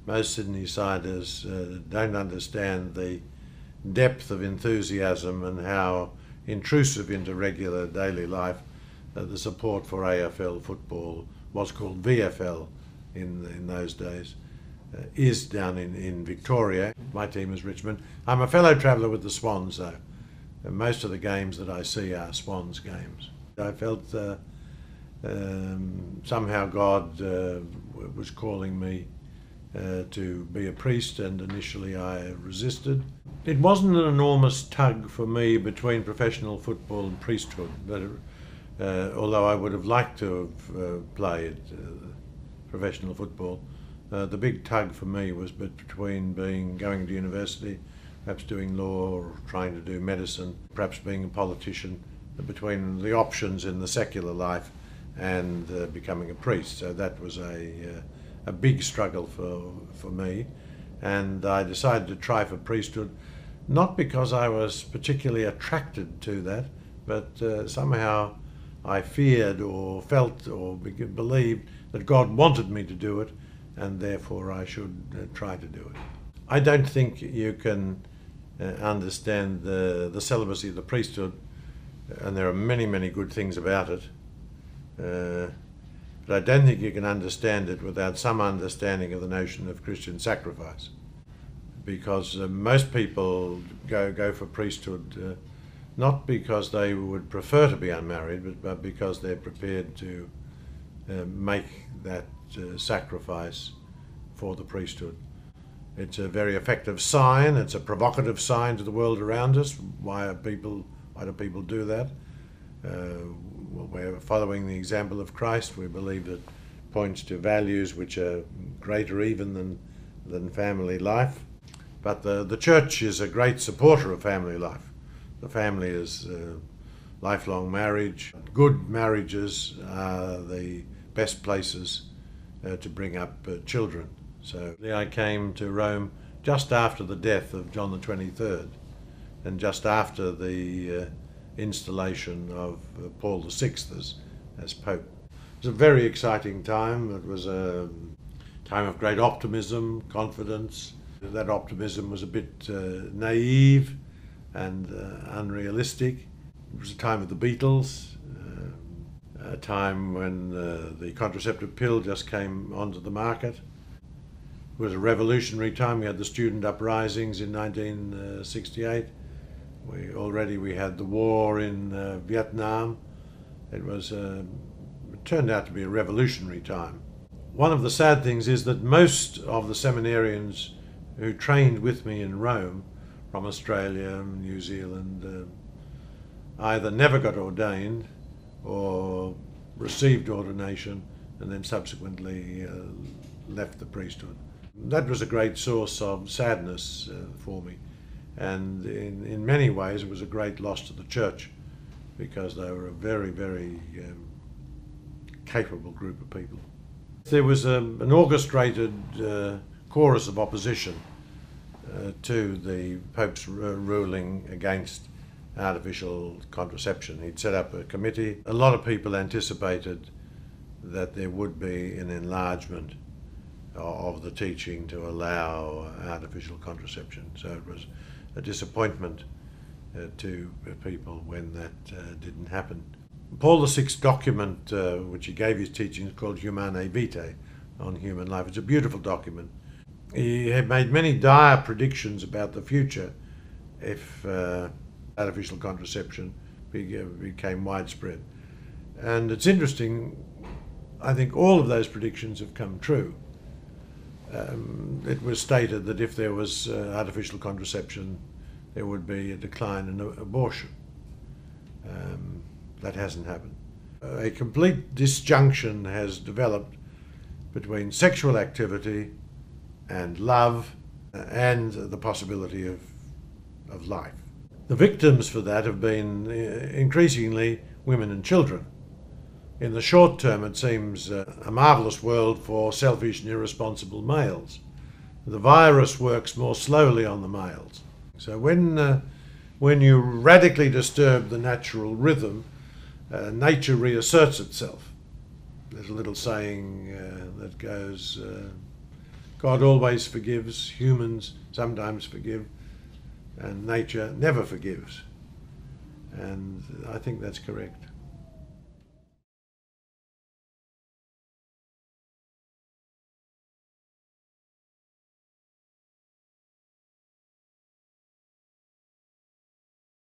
most Sydney-siders don't understand the depth of enthusiasm and how intrusive into regular daily life the support for AFL football, was called VFL in those days, is down in Victoria. My team is Richmond. I'm a fellow traveller with the Swans though. Most of the games that I see are Swans games. I felt somehow God was calling me to be a priest, and initially I resisted. It wasn't an enormous tug for me between professional football and priesthood, but although I would have liked to have played professional football, the big tug for me was between going to university, perhaps doing law or trying to do medicine, perhaps being a politician, between the options in the secular life and becoming a priest. So that was a big struggle for me, and I decided to try for priesthood, not because I was particularly attracted to that, but somehow I feared or felt or believed that God wanted me to do it, and therefore I should try to do it. I don't think you can understand the celibacy of the priesthood, and there are many, many good things about it, but I don't think you can understand it without some understanding of the notion of Christian sacrifice, because most people go for priesthood not because they would prefer to be unmarried, but because they're prepared to make that sacrifice for the priesthood. It's a very effective sign. It's a provocative sign to the world around us. Why do people do that? Well, we're following the example of Christ. We believe that points to values which are greater even than family life. But the church is a great supporter of family life. The family is lifelong marriage. Good marriages are the best places to bring up children. So I came to Rome just after the death of John the 23rd, and just after the installation of Paul VI as Pope. It was a very exciting time. It was a time of great optimism, confidence. That optimism was a bit naive and unrealistic. It was a time of the Beatles, a time when the contraceptive pill just came onto the market. It was a revolutionary time. We had the student uprisings in 1968. We had the war in Vietnam. It turned out to be a revolutionary time. One of the sad things is that most of the seminarians who trained with me in Rome from Australia and New Zealand either never got ordained or received ordination and then subsequently left the priesthood. That was a great source of sadness for me, and in many ways it was a great loss to the church, because they were a very, very capable group of people. There was an orchestrated chorus of opposition to the Pope's ruling against artificial contraception. He'd set up a committee. A lot of people anticipated that there would be an enlargement of the teaching to allow artificial contraception. So it was a disappointment to people when that didn't happen. Paul VI's document, which he gave his teaching, is called Humanae Vitae, on human life. It's a beautiful document. He had made many dire predictions about the future if artificial contraception became widespread. And it's interesting, I think all of those predictions have come true. It was stated that if there was artificial contraception, there would be a decline in abortion. That hasn't happened. A complete disjunction has developed between sexual activity and love and the possibility of life. The victims for that have been increasingly women and children. In the short term, it seems a marvellous world for selfish and irresponsible males. The virus works more slowly on the males. So when you radically disturb the natural rhythm, nature reasserts itself. There's a little saying that goes, God always forgives, humans sometimes forgive, and nature never forgives. And I think that's correct.